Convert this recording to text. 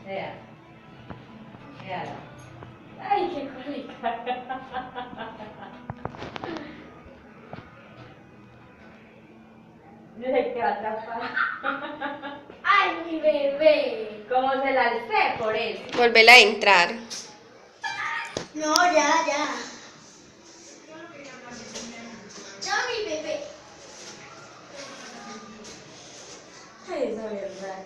Vea, véala. Ay, qué cólica. Se quedó atrapada. Ay, mi bebé. Como se la alcé por eso. Volvela a entrar. No, ya. Ya, mi bebé. Ay, esa verdad.